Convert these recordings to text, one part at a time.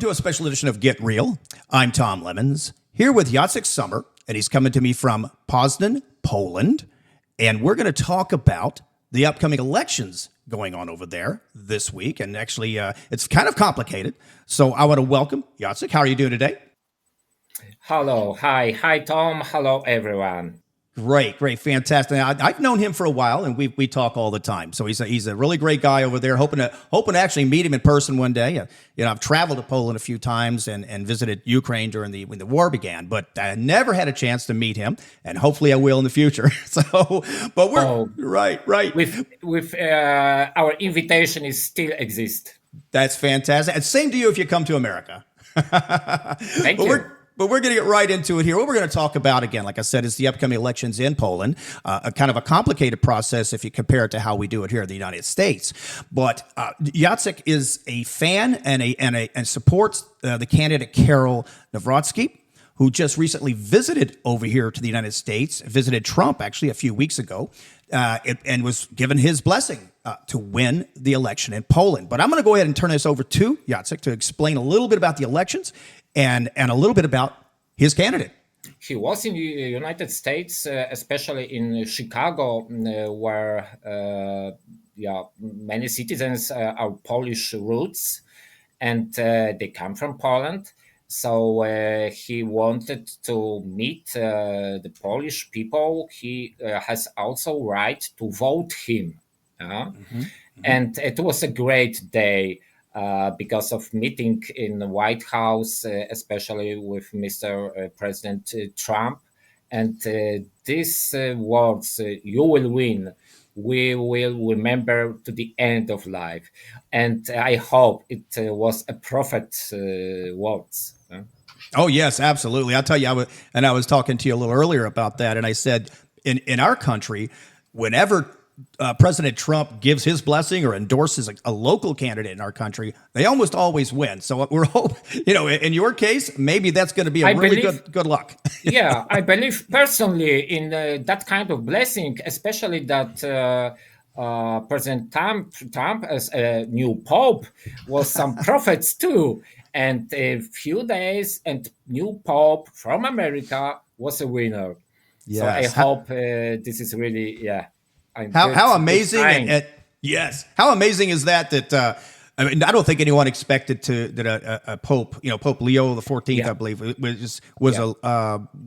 to a special edition of Get Real. I'm Tom Lemos, here with Jacek Sommer, and he's coming to me from Poznan, Poland. And we're going to talk about the upcoming elections going on over there this week. And actually, it's kind of complicated. So I want to welcome Jacek. How are you doing today? Hello, hi, Tom. Hello, everyone. Great, fantastic. I've known him for a while, and we talk all the time. So he's a really great guy over there. Hoping to actually meet him in person one day. I've traveled to Poland a few times and visited Ukraine when the war began, but I never had a chance to meet him, and hopefully I will in the future. But we're right. With our invitation is still exist. That's fantastic. And same to you if you come to America. Thank you. But we're going to get right into it here. What we're going to talk about, again, like I said, is the upcoming elections in Poland, a kind of a complicated process if you compare it to how we do it here in the United States. But Jacek is a fan and supports the candidate Karol Nawrocki, who just recently visited over here to the United States, visited Trump actually a few weeks ago, and was given his blessing to win the election in Poland. But I'm going to go ahead and turn this over to Jacek to explain a little bit about the elections and a little bit about his candidate. He was in the United States, especially in Chicago, where many citizens are Polish roots, and they come from Poland. So he wanted to meet the Polish people. He has also right to vote him. And it was a great day. Because of meeting in the White House, especially with Mr. President Trump. And these words, you will win, we will remember to the end of life. And I hope it was a prophet's words. Oh, yes, absolutely. I'll tell you, I was talking to you a little earlier about that, and I said, in our country, whenever President Trump gives his blessing or endorses a local candidate in our country, they almost always win. So we're hoping, in your case, maybe that's going to be good luck. Yeah, I believe personally in that kind of blessing, especially that President Trump as a new pope was some prophets too. And a few days and new pope from America was a winner. Yes. So I hope this is really, How amazing! How amazing is that? I mean, I don't think anyone expected that a pope, Pope Leo XIV, I believe,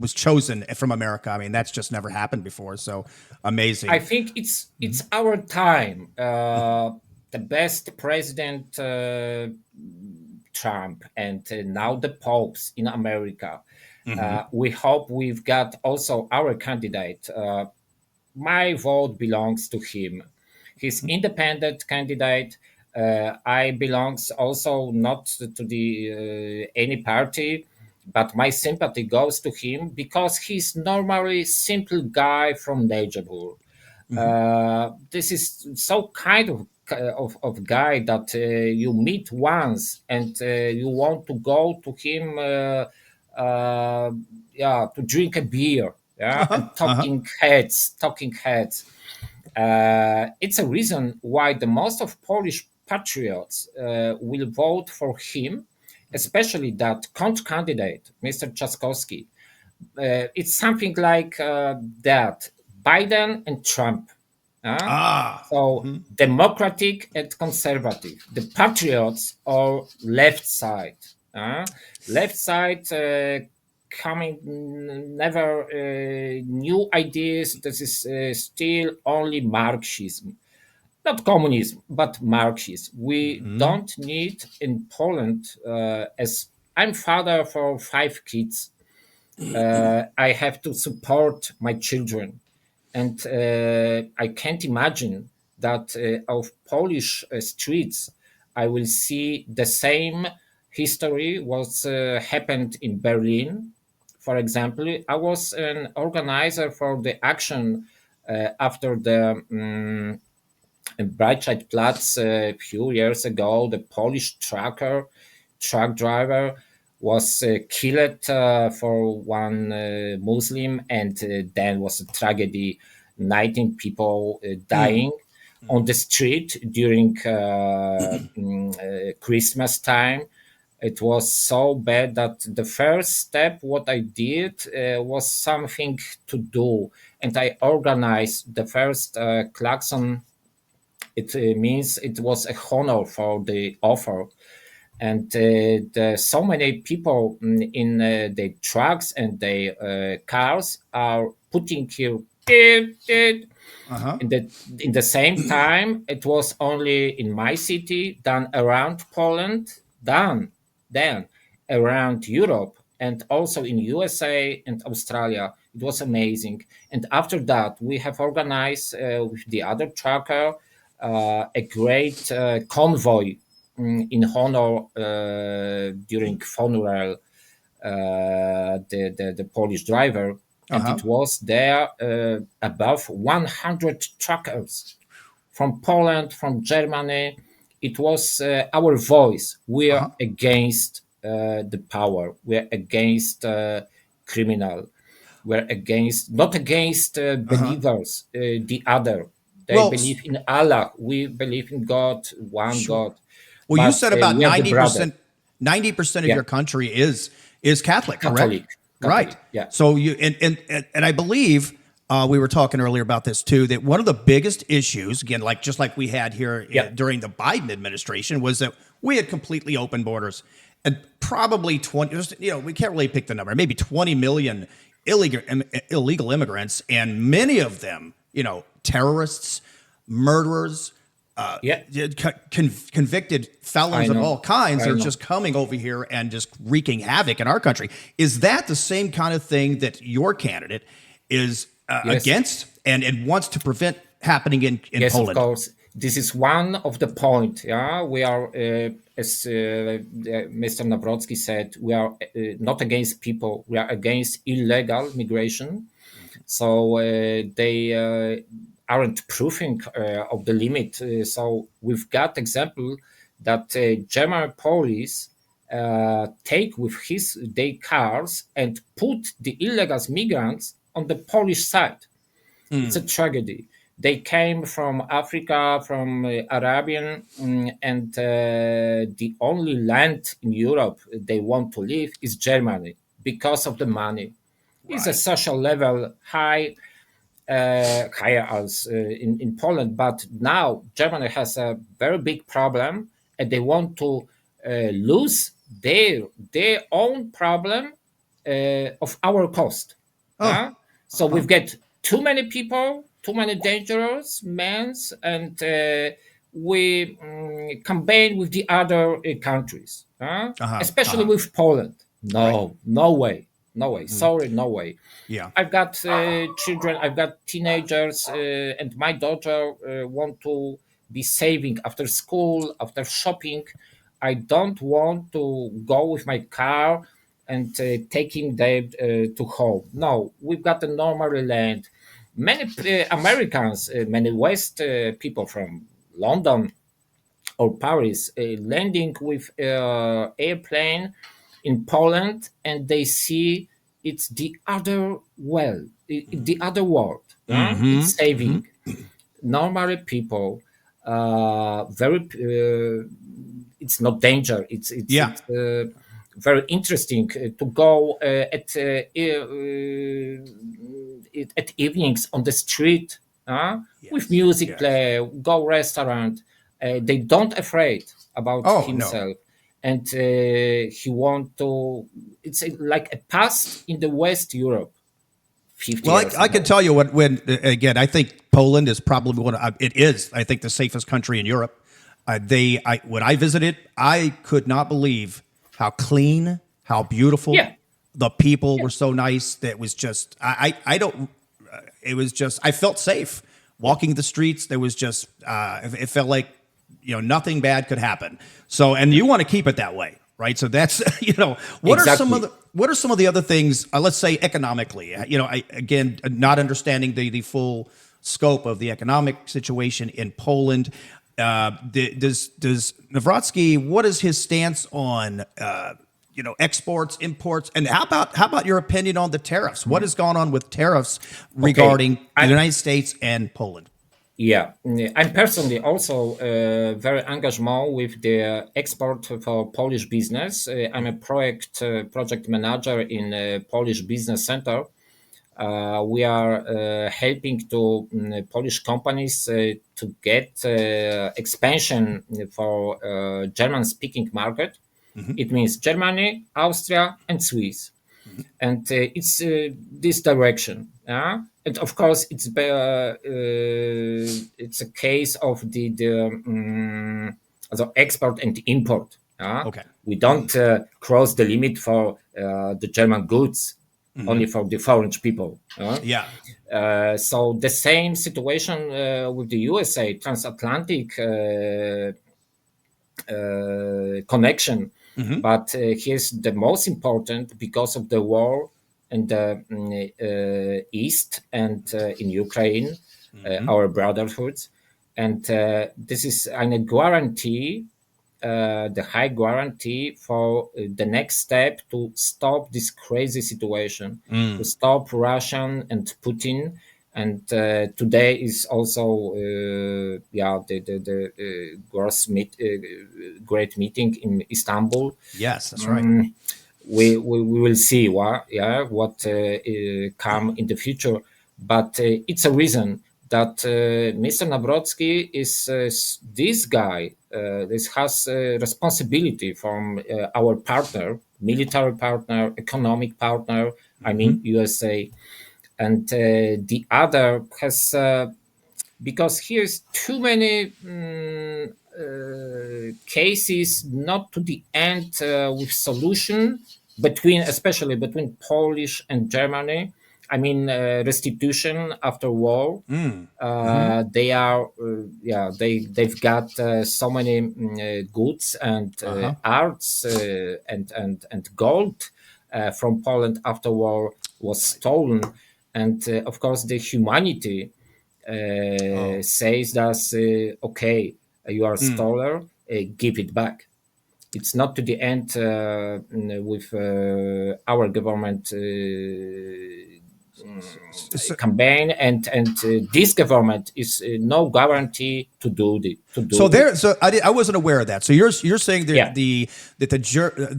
was chosen from America. I mean, that's just never happened before. So amazing. I think it's our time. The best president, Trump, and now the popes in America. We hope we've got also our candidate. My vote belongs to him. He's independent candidate. I belongs also not to the any party, but my sympathy goes to him because he's normally simple guy from Neighborhood. This is so kind of guy that you meet once and you want to go to him to drink a beer. And talking heads. It's a reason why the most of Polish patriots will vote for him, especially that candidate, Mr. Trzaskowski. It's something like that, Biden and Trump. Democratic and conservative. The patriots are left side. Left side coming never new ideas. This is still only Marxism, not communism, but Marxism. We don't need in Poland, as I'm father for 5 kids, I have to support my children. And I can't imagine that of Polish streets, I will see the same history was happened in Berlin. For example, I was an organizer for the action after the Breitscheidplatz a few years ago. The Polish truck driver was killed for one Muslim, and then was a tragedy, 19 people dying on the street during Christmas time. It was so bad that the first step, what I did, was something to do, and I organized the first klaxon. It means it was a honor for the offer, and so many people in the trucks and the cars are putting here "Toot, toot." Uh-huh. In the same time, it was only in my city, then around Poland, then around Europe, and also in USA and Australia. It was amazing. And after that, we have organized with the other trucker a great convoy in honor during funeral the Polish driver, and Uh-huh. it was there above 100 truckers from Poland, from Germany. It was our voice. We are Uh-huh. against the power. We are against criminal. We're against not against Uh-huh. believers. The other, they Well, believe in Allah. We believe in God, one sure. God, Well, you but said about we are the ninety brother. percent, 90% of Yeah, your country is Catholic, correct? Catholic, Right. Catholic. Yeah, So you and I believe we were talking earlier about this too. That one of the biggest issues, again, like just like we had here yeah, during the Biden administration, was that we had completely open borders, and probably 20. We can't really pick the number. Maybe 20 million illegal immigrants, and many of them, terrorists, murderers, yeah. convicted I felons of know, all kinds I are know. just coming over here and just wreaking havoc in our country. Is that the same kind of thing that your candidate is Yes, against and wants to prevent happening in yes, of Poland? course. This is one of the point. Yeah, we are, as Mr. Nawrocki said, we are not against people. We are against illegal migration. So they aren't proofing of the limit. So we've got example that German police take with his their cars and put the illegal migrants on the Polish side. It's a tragedy. They came from Africa, from Arabian, and the only land in Europe they want to live is Germany because of the money. It's a Right. social level higher as in Poland, but now Germany has a very big problem, and they want to lose their own problem of our cost. Oh. Huh? So we've got too many people, too many dangerous men, and we campaign with the other countries, huh? Uh-huh. Especially Uh-huh. with Poland. Right. No, no way, no way. Sorry, no way. Yeah. I've got children, I've got teenagers, and my daughter want to be saving after school, after shopping. I don't want to go with my car and taking them to home. No, we've got a normal land. Many Americans, many West people from London or Paris landing with airplane in Poland, and they see it's the other world, the other world. Yeah? Mm-hmm. It's Mm-hmm. saving normal people. Very, it's not danger. Yeah. It's very interesting to go at evenings on the street with Yes. music Yes. play, go restaurant. They don't afraid about Oh no. himself, and he want to. It's like a past in the West Europe, 50 Well, years I can ago. tell you when again, I think Poland is probably it is, I think, the safest country in Europe. When I visited, I could not believe how clean, how beautiful. Yeah, The people yeah, were so nice. That was just, I don't, it was just, I felt safe yeah. walking the streets. There was just, it felt like, nothing bad could happen. So, and you want to keep it that way, right? So that's, Exactly. what are some of the other things? Let's say economically. Again, not understanding the full scope of the economic situation in Poland. Does Nawrocki? What is his stance on exports, imports, and how about your opinion on the tariffs? What has gone on with tariffs Okay. regarding the I United States and Poland? Yeah, I'm personally also very engaged with the export for Polish business. I'm a project manager in a Polish business center. We are helping to Polish companies to get expansion for German-speaking market. Hmm. It means Germany, Austria, and Swiss, Hmm. and it's this direction. And of course, it's a case of the export and import. Okay. We don't cross the limit for the German goods, Hmm. only for the foreign people. Yeah. So the same situation with the USA transatlantic connection. Hmm. But here's the most important because of the war in the east and in Ukraine, Hmm. our brotherhood, and this is a guarantee, the high guarantee for the next step to stop this crazy situation, to Mm. stop Russian and Putin. And today is also the great meeting in Istanbul. Yes, that's right. Mm, we will see what come in the future, but it's a reason that Mr. Nawrocki is this guy. This has responsibility from our partner, military partner, economic partner. I mean Hmm. USA, and the other has because here's too many cases not to the end with solution between, especially between Polish and Germany. I mean restitution after war. Mm. Hmm. They are they've got so many goods and Uh-huh. arts and gold from Poland after war was Right. stolen, and of course the humanity Oh. says that okay, you are Mm. stolen, give it back. It's not to the end with our government So, campaign, and this government is no guarantee to so do it. there. So I wasn't aware of that. So you're saying that Yeah,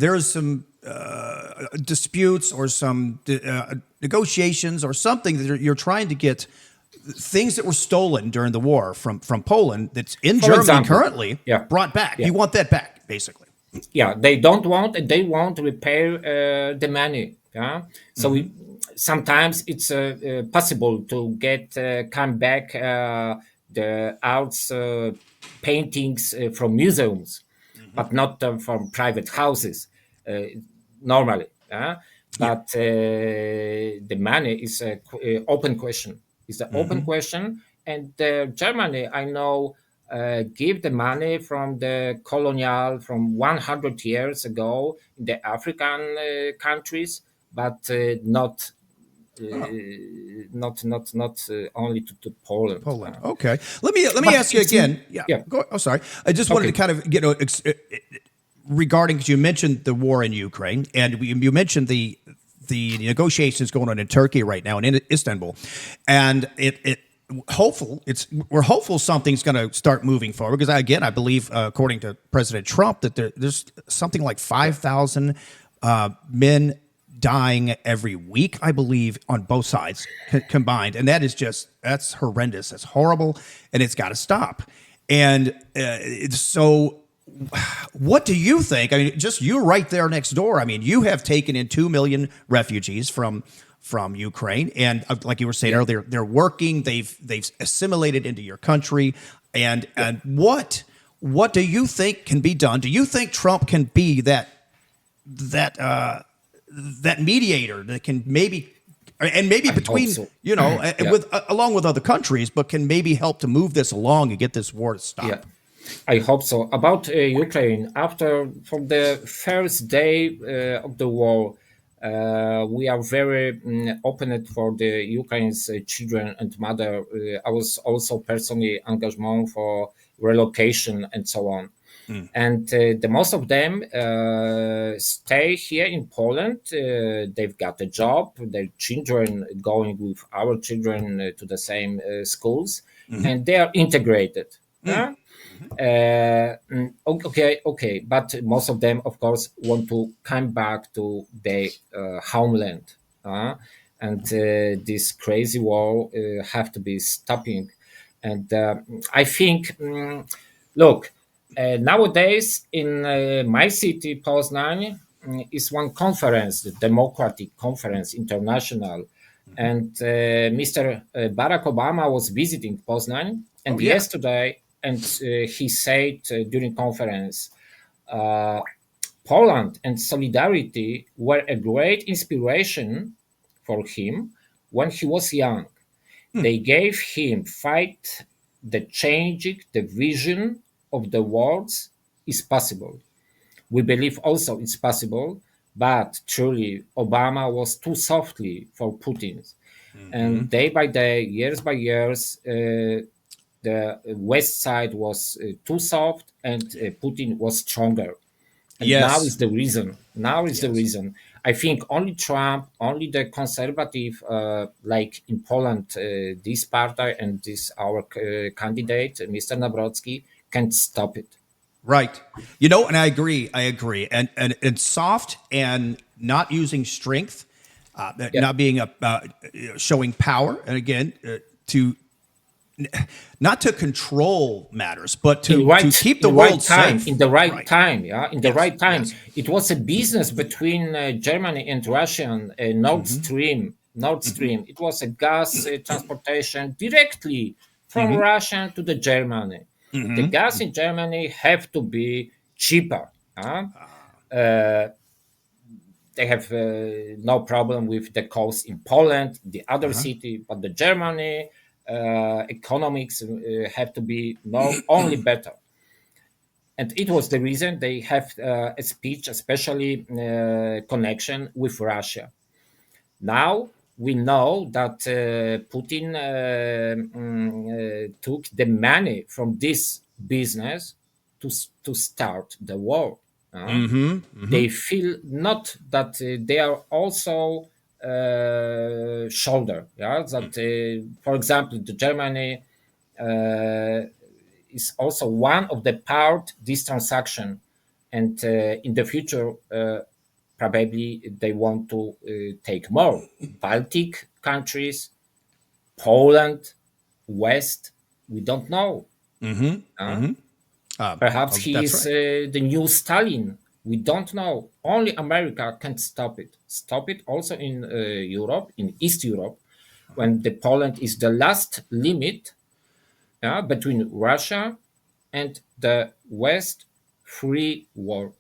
there's some disputes or some negotiations or something that you're trying to get things that were stolen during the war from Poland that's in for Germany example, currently yeah, brought back. yeah, You want that back, basically. yeah. They don't want, they won't repair the money. Yeah, so Hmm. sometimes it's possible to get come back the arts paintings from museums, Hmm. but not from private houses normally. Yeah. But the money is a open question. It's an open Hmm. question, and Germany, I know, give the money from the colonial from 100 years ago in the African countries, but Oh, not only to Poland. Poland. Okay. Let me But ask you it's again. Yeah. yeah, Go. Oh, sorry. I just wanted to okay, kind of regarding because you mentioned the war in Ukraine and you mentioned the negotiations going on in Turkey right now and in Istanbul, and we're hopeful something's going to start moving forward because again I believe according to President Trump that there's something like yeah, 5,000 men dying every week, I believe, on both sides combined, and that's horrendous, that's horrible, and it's got to stop. And so what do you think? I mean, just you right there next door. I mean, you have taken in 2 million refugees from Ukraine, and like you were saying yeah, earlier, they're working. They've assimilated into your country, and yeah. what do you think can be done? Do you think Trump can be that that mediator that can maybe and maybe I hope between so. Yeah, with along with other countries, but can maybe help to move this along and get this war to yeah. stop? I hope so. About Ukraine, after from the first day of the war, we are very open for the Ukraine's children and mother. I was also personally engagement for relocation and so on. Mm. And the most of them stay here in Poland. They've got a job. Their children going with our children to the same schools, and they are integrated. Yeah? Okay, but most of them, of course, want to come back to their homeland, and this crazy war have to be stopping. And I think, look, nowadays in my city, Poznan, is one conference, the Democratic Conference International, and Mr. Barack Obama was visiting Poznan, Oh and yeah. yesterday, and he said during conference, uh, Poland and solidarity were a great inspiration for him when he was young. They gave him fight the changing the vision of the world is possible. We believe also it's possible, but truly Obama was too softly for Putin. And day by day, years by years, the West side was too soft and Putin was stronger. And now is Yes. the reason. Now is the Yes. reason. I think only Trump, only the conservative, like in Poland, this party and this our candidate, Mr. Nawrocki, can stop it. Right. You know, and I agree. I agree. And soft and not using strength, Yeah, not being showing power, and again to not to control matters, but to keep the in right world time, safe. in the right Right. time, yeah, in the Yes. right time. Yes. It was a business between Germany and Russia, Nord Stream. It was a gas transportation directly from Russia to the Germany. The gas in Germany have to be cheaper. Uh, they have no problem with the cost in Poland, the other city, but the Germany economics have to be no only better. And it was the reason they have a speech, especially connection with Russia. Now we know that Putin took the money from this business to start the war. They feel not that they are also shoulder. Yeah, that for example, the Germany is also one of the part this transaction, and in the future probably they want to take more Baltic countries, Poland, West. We don't know. Perhaps he That's is right. the new Stalin. We don't know. Only America can stop it. Stop it also in Europe, in East Europe, when the Poland is the last limit between Russia and the West free world.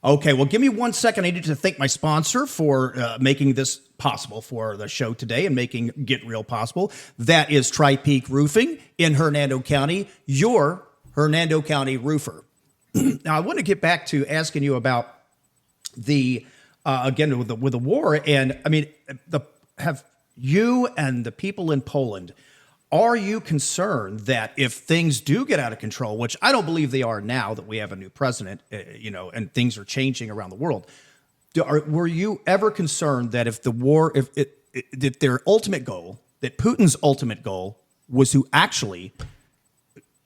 Okay, well, give me 1 second. I need to thank my sponsor for making this possible for the show today and making Get Real possible. That is Tri-Peak Roofing in Hernando County, your Hernando County roofer. Now, I want to get back to asking you about the again with the war, and I mean, have you and the people in Poland, are you concerned that if things do get out of control, which I don't believe they are now that we have a new president, and things are changing around the world, were you ever concerned that if the war, that their ultimate goal, that Putin's ultimate goal was to actually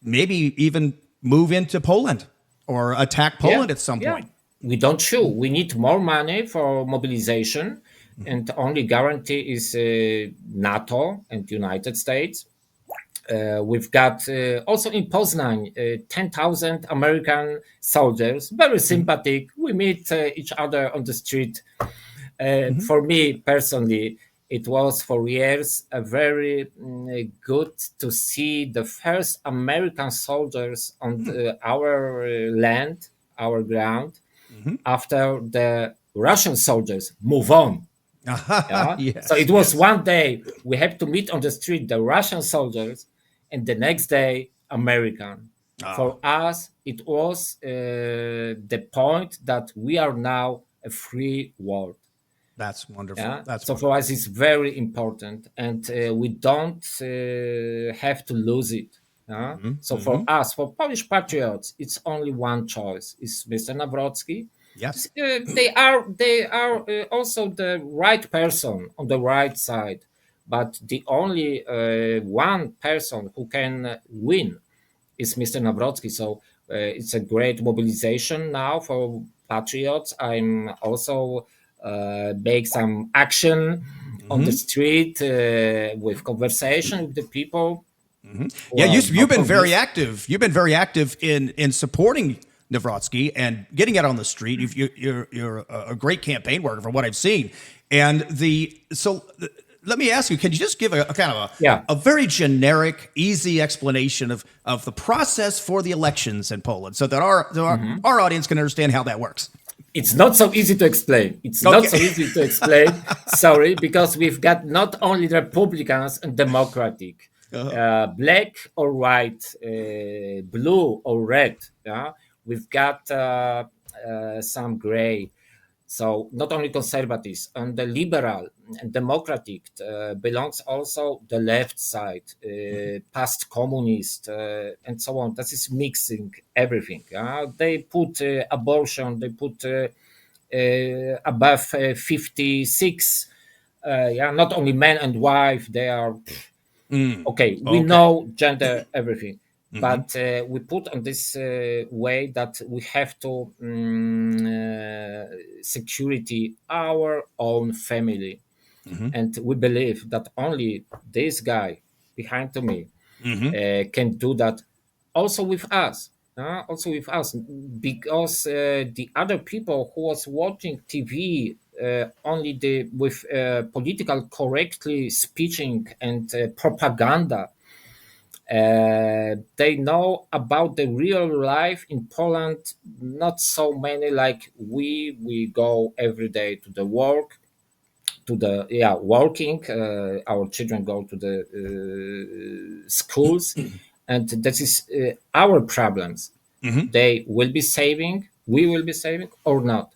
maybe even move into Poland or attack Yeah, Poland at some yeah. point? We don't show. We need more money for mobilization, and only guarantee is NATO and United States. We've got also in Poznan 10,000 American soldiers, very sympathetic. We meet each other on the street. For me personally, it was for years a very good to see the first American soldiers on our land, our ground, after the Russian soldiers move on. Yeah. So Yes, it was yes. one day we have to meet on the street the Russian soldiers, and the next day American. For us, it was the point that we are now a free world. That's wonderful. Yeah. That's So for us, wonderful. it's very important, and we don't have to lose it. Yeah? So for us, for Polish patriots, it's only one choice: it's Mr. Nawrocki. Yes. They are also the right person on the right side. but the only one person who can win is Mr. Nawrocki. So it's a great mobilization now for patriots. I'm also make some action on the street with conversation with the people who Yeah, are you've not been very convinced. active. You've been very active in supporting Nawrocki and getting out on the street. You're a great campaign worker from what I've seen. And let me ask you: can you just give a kind of Yeah. a very generic, easy explanation of the process for the elections in Poland, so that our audience can understand how that works? It's not so easy to explain. It's not so Okay. easy to explain. Sorry, because we've got not only Republicans and Democratic, black or white, blue or red. Yeah, we've got some gray. So not only conservatives and the liberal and democratic belongs also the left side, past communist and so on. That is mixing everything. They put abortion. They put above 56. Yeah, not only man and wife. They are okay. We Okay. know gender everything, but we put on this way that we have to security our own family, and we believe that only this guy behind to me can do that also with us, also with us, because the other people who was watching TV only the with political correctly speaking and propaganda, they know about the real life in Poland. Not so many like we go every day to the work, to the working. Our children go to the schools, and that is our problems. They will be saving, we will be saving or not.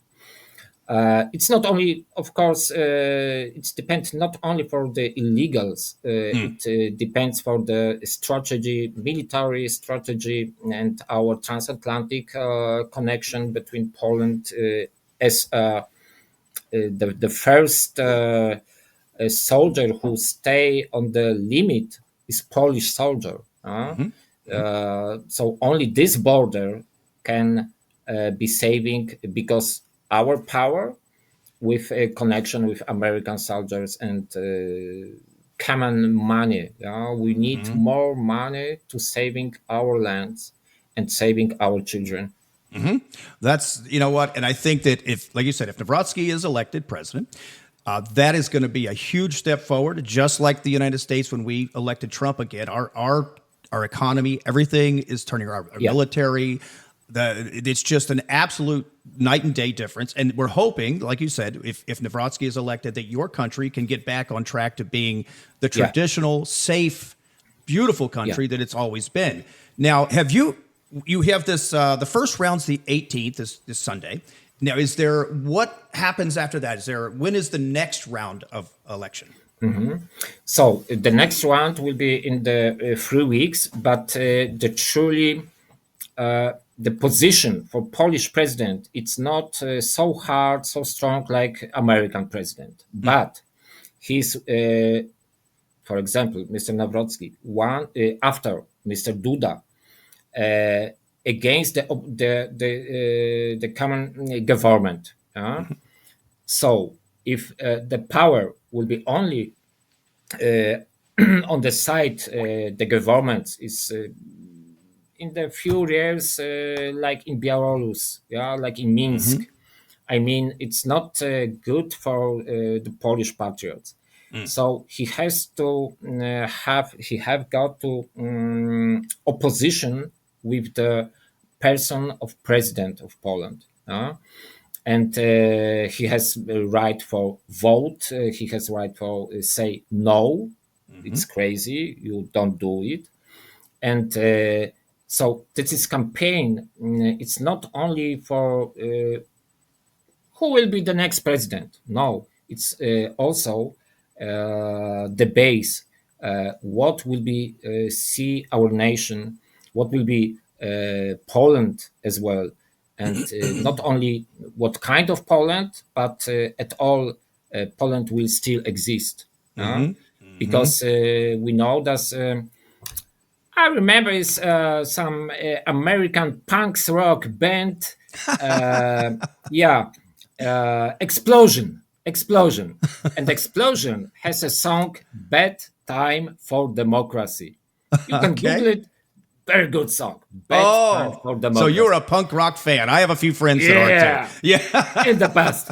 It's not only, of course, it depends not only for the illegals. It depends for the strategy, military strategy, and our transatlantic connection between Poland as the first soldier who stay on the limit is Polish soldier. So only this border can be saving, because our power with a connection with American soldiers and common money. We need more money to saving our lands and saving our children. That's, you know what, and I think that if, like you said, if Nawrocki is elected president, that is going to be a huge step forward. Just like the United States when we elected Trump again, our economy, everything is turning. Our Yeah, military, it's just an absolute night and day difference. And we're hoping, like you said, if Nawrocki is elected, that your country can get back on track to being the yeah, traditional, safe, beautiful yeah. country that it's always been. Now, you have this the first round's the 18th, this Sunday. Now, what happens after that? When is the next round of election? So the next round will be in the 3 weeks, but the truly the position for Polish president, it's not so hard, so strong like American president, but he's, for example, Mr. Nawrocki, one after Mr. Duda, against the common government. So if the power will be only on the side, the government is in the few years, like in Belarus, like in Minsk. I mean, it's not good for the Polish patriots. So he has to he have got to opposition with the person of president of Poland. And he has a right for vote. He has right for say no. It's crazy. You don't do it. And so this is campaign. It's not only for who will be the next president. No, it's also the base. What will be see our nation? What will be Poland as well? And not only what kind of Poland, but at all Poland will still exist. because we know that. I remember it's some American punk rock band. Uh, yeah, Explosion, and Explosion has a song "Bad Time for Democracy." You can Okay. Google it. Very good song. Bad Time Oh, for so Democracy. you're a punk rock fan. I have a few friends that are too. Yeah. In the past.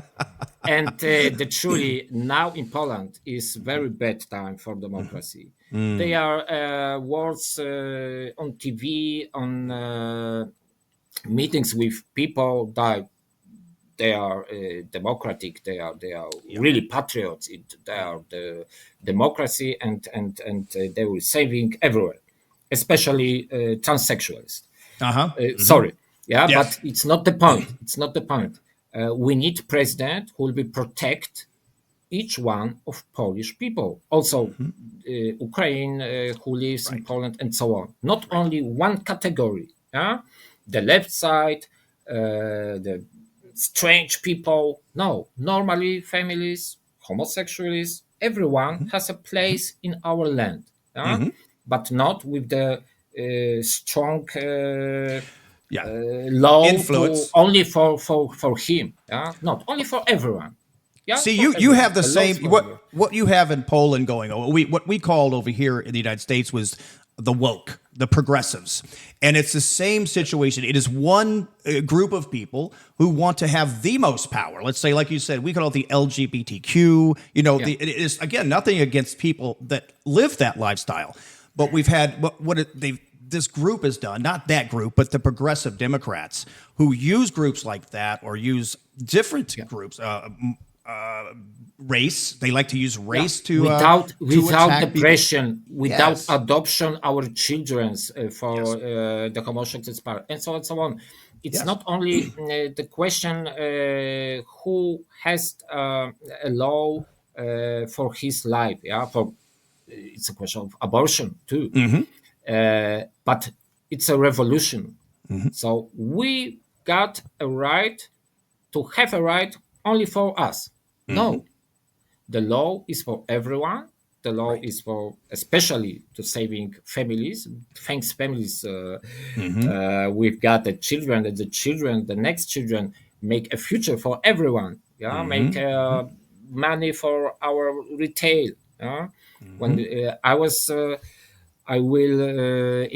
And the truly now in Poland is very bad time for democracy. They are words on TV, on meetings with people that they are democratic. They are really patriots. They are the democracy, and they will saving everywhere, especially transsexuals. Sorry, yeah, Yes. but it's not the point. It's not the point. We need president who will be protect each one of Polish people, also Ukraine who lives in Poland, and so on. Not only one category. Yeah, the left side, the strange people. No, normally families, homosexuals, everyone has a place in our land. Yeah? But not with the strong Yeah. law Influence. to only for him. Yeah, not only for everyone. Yeah, See, for you everyone. have the laws same for everyone. what you have in Poland going on. What we called over here in the United States was the woke, the progressives, and it's the same situation. It is one group of people who want to have the most power. Let's say, like you said, we call it the LGBTQ. You know, it is again nothing against people that live that lifestyle, but we've had this group has done, not that group, but the progressive Democrats who use groups like that or use different groups. Race. They like to use race to without attack depression, people. without Yes. adoption, our children's for the homosexual part, and so on, and so on. It's not only the question who has a law for his life. Yeah, for it's a question of abortion too, but it's a revolution. So we got a right to have a right only for us. No, the law is for everyone. The law is for especially to saving families. Thanks families, we've got the children, and the children, the next children make a future for everyone. Yeah, make money for our retail. Yeah? When I will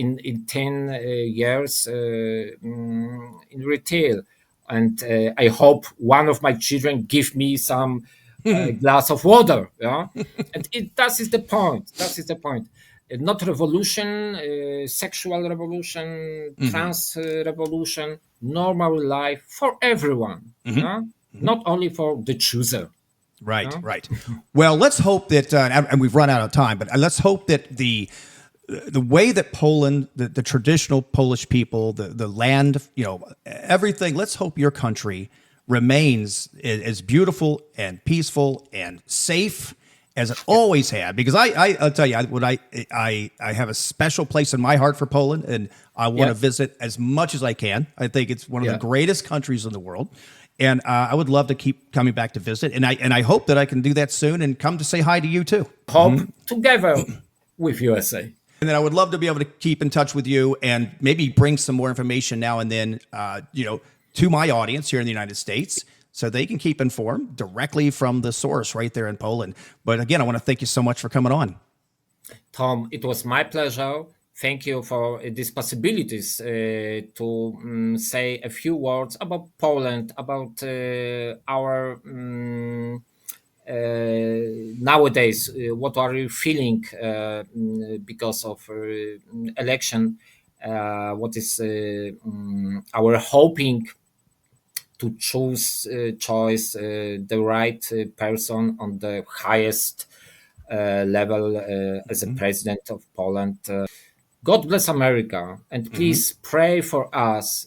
in 10 years in retail, and I hope one of my children give me some glass of water. Yeah, and that is the point. That is the point. Not revolution, sexual revolution, trans revolution, normal life for everyone. Yeah? Not only for the chooser. Right, right. Well, let's hope that, and we've run out of time, but let's hope that the way that Poland, the traditional Polish people, the land, you know, everything. Let's hope your country remains as beautiful and peaceful and safe as it always had. Because I'll tell you, I have a special place in my heart for Poland, and I want to visit as much as I can. I think it's one of the greatest countries in the world. And I would love to keep coming back to visit, and I hope that I can do that soon and come to say hi to you too. Hope together with USA. And then I would love to be able to keep in touch with you and maybe bring some more information now and then, to my audience here in the United States, so they can keep informed directly from the source right there in Poland. But again, I want to thank you so much for coming on. Tom, it was my pleasure. Thank you for these possibilities to say a few words about Poland, about our nowadays. What are you feeling because of election? What is our hoping to choose the right person on the highest level as a president of Poland? God bless America, and please pray for us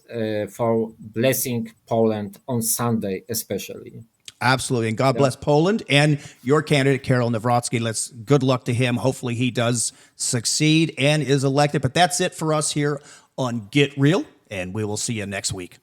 for blessing Poland on Sunday, especially. Absolutely. And God bless Poland and your candidate, Karol Nawrocki. Good luck to him. Hopefully he does succeed and is elected. But that's it for us here on Get Real, and we will see you next week.